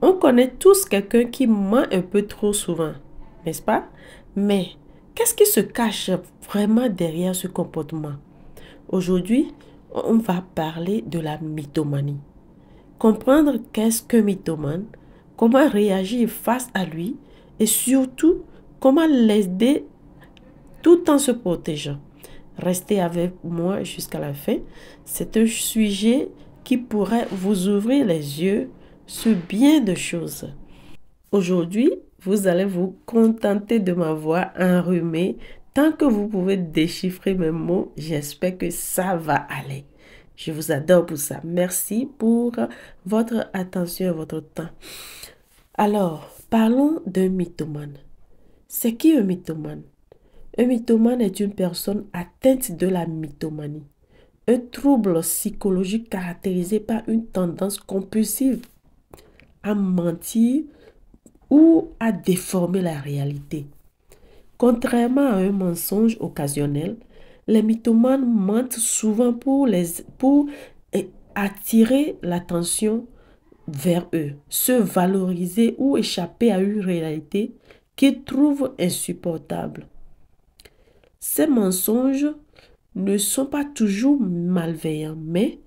On connaît tous quelqu'un qui ment un peu trop souvent, n'est-ce pas? Mais qu'est-ce qui se cache vraiment derrière ce comportement? Aujourd'hui, on va parler de la mythomanie. Comprendre qu'est-ce qu'un mythomane, comment réagir face à lui et surtout comment l'aider tout en se protégeant. Restez avec moi jusqu'à la fin. C'est un sujet qui pourrait vous ouvrir les yeux sur bien de choses. Aujourd'hui, vous allez vous contenter de ma voix enrhumée. Tant que vous pouvez déchiffrer mes mots, j'espère que ça va aller. Je vous adore pour ça. Merci pour votre attention et votre temps. Alors, parlons d'un mythomane. C'est qui un mythomane? Un mythomane est une personne atteinte de la mythomanie, un trouble psychologique caractérisé par une tendance compulsive à mentir ou à déformer la réalité. Contrairement à un mensonge occasionnel, les mythomanes mentent souvent pour attirer l'attention vers eux, se valoriser ou échapper à une réalité qu'ils trouvent insupportable. Ces mensonges ne sont pas toujours malveillants, mais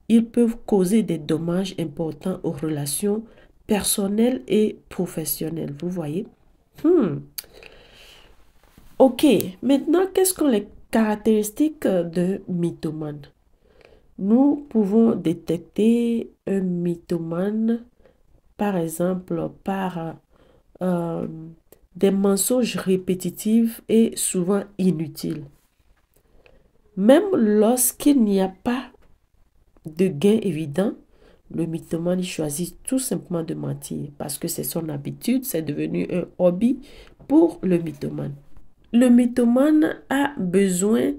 ils peuvent causer des dommages importants aux relations personnelles et professionnelles. Vous voyez? Ok, maintenant, quelles sont les caractéristiques de mythomane? Nous pouvons détecter un mythomane, par exemple, par euh, des mensonges répétitifs et souvent inutiles. Même lorsqu'il n'y a pas de gain évident, le mythomane choisit tout simplement de mentir parce que c'est son habitude, c'est devenu un hobby pour le mythomane. Le mythomane a besoin,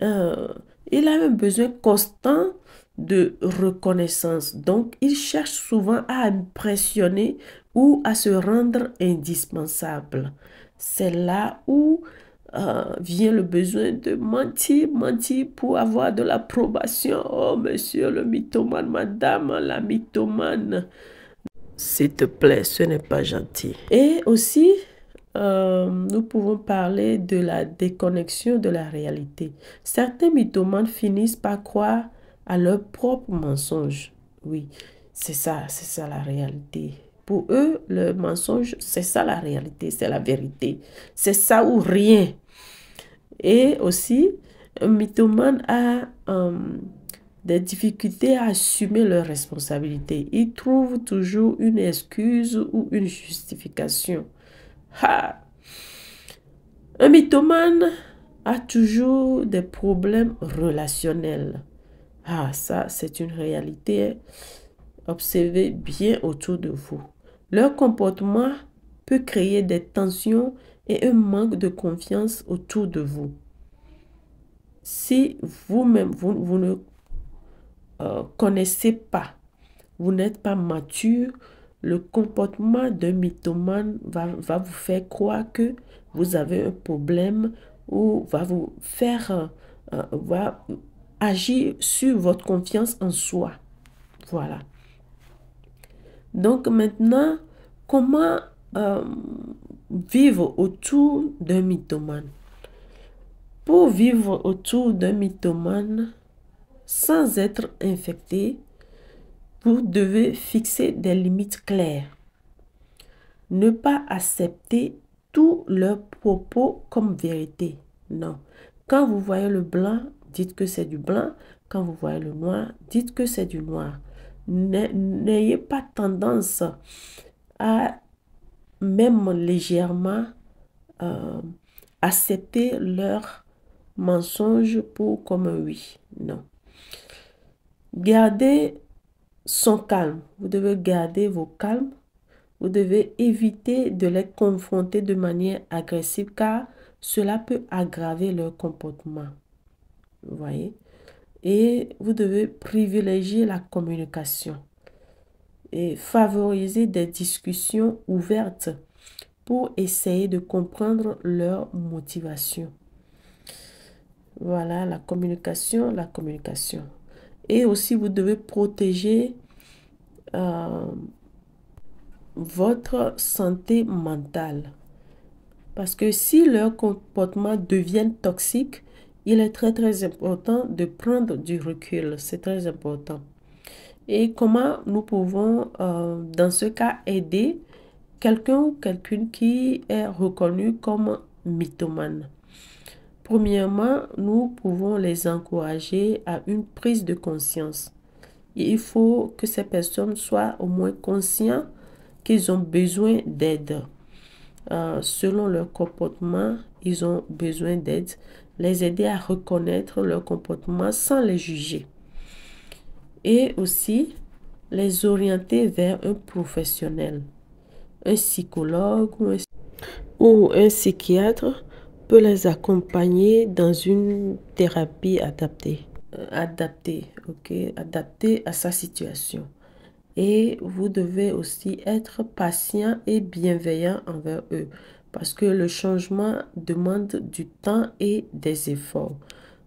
euh, il a un besoin constant de reconnaissance. Donc, il cherche souvent à impressionner ou à se rendre indispensable. C'est là où vient le besoin de mentir, mentir pour avoir de l'approbation. Oh, monsieur le mythomane, madame la mythomane. S'il te plaît, ce n'est pas gentil. Et aussi, nous pouvons parler de la déconnexion de la réalité. Certains mythomanes finissent par croire à leurs propres mensonges. Oui, c'est ça la réalité. Pour eux, le mensonge, c'est ça la réalité, c'est la vérité. C'est ça ou rien. Et aussi, un mythomane a des difficultés à assumer leurs responsabilités. Ils trouvent toujours une excuse ou une justification. Ha! Un mythomane a toujours des problèmes relationnels. Ah, ça, c'est une réalité. Observez bien autour de vous. Leur comportement peut créer des tensions et un manque de confiance autour de vous. Si vous-même, vous ne connaissez pas, vous n'êtes pas mature, le comportement d'un mythomane va vous faire croire que vous avez un problème ou va vous faire, va agir sur votre confiance en soi. Voilà. Donc maintenant, comment vivre autour d'un mythomane? Pour vivre autour d'un mythomane sans être infecté, vous devez fixer des limites claires. Ne pas accepter tous leurs propos comme vérité. Non. Quand vous voyez le blanc, dites que c'est du blanc. Quand vous voyez le noir, dites que c'est du noir. N'ayez pas tendance à même légèrement euh, accepter leurs mensonges pour comme un oui. Non. Gardez son calme. Vous devez garder vos calmes. Vous devez éviter de les confronter de manière agressive car cela peut aggraver leur comportement. Vous voyez? Et vous devez privilégier la communication et favoriser des discussions ouvertes pour essayer de comprendre leur motivation. Voilà, la communication, la communication. Et aussi, vous devez protéger votre santé mentale. Parce que si leur comportement devient toxique, il est très important de prendre du recul. C'est très important. Et comment nous pouvons, dans ce cas, aider quelqu'un ou quelqu'une qui est reconnu comme mythomane? Premièrement, nous pouvons les encourager à une prise de conscience. Et il faut que ces personnes soient au moins conscientes qu'ils ont besoin d'aide. Selon leur comportement, ils ont besoin d'aide. Les aider à reconnaître leur comportement sans les juger. Et aussi, les orienter vers un professionnel. Un psychologue ou un psychiatre peut les accompagner dans une thérapie adaptée. Adaptée à sa situation. Et vous devez aussi être patient et bienveillant envers eux parce que le changement demande du temps et des efforts.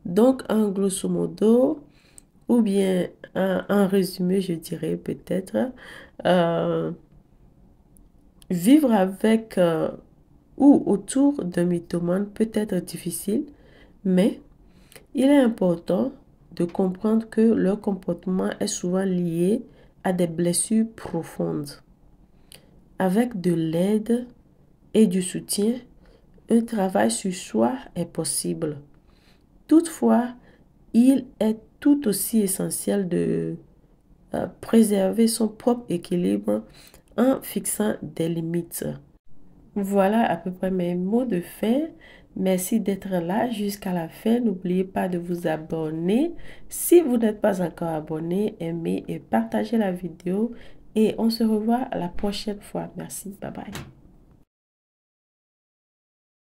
Donc, en grosso modo, ou bien en résumé, je dirais peut-être, vivre avec ou autour d'un mythomane peut être difficile, mais il est important de comprendre que leur comportement est souvent lié à des blessures profondes. Avec de l'aide et du soutien, un travail sur soi est possible. Toutefois, il est tout aussi essentiel de préserver son propre équilibre en fixant des limites. Voilà à peu près mes mots de fin. Merci d'être là jusqu'à la fin. N'oubliez pas de vous abonner. Si vous n'êtes pas encore abonné, aimez et partagez la vidéo. Et on se revoit la prochaine fois. Merci. Bye bye.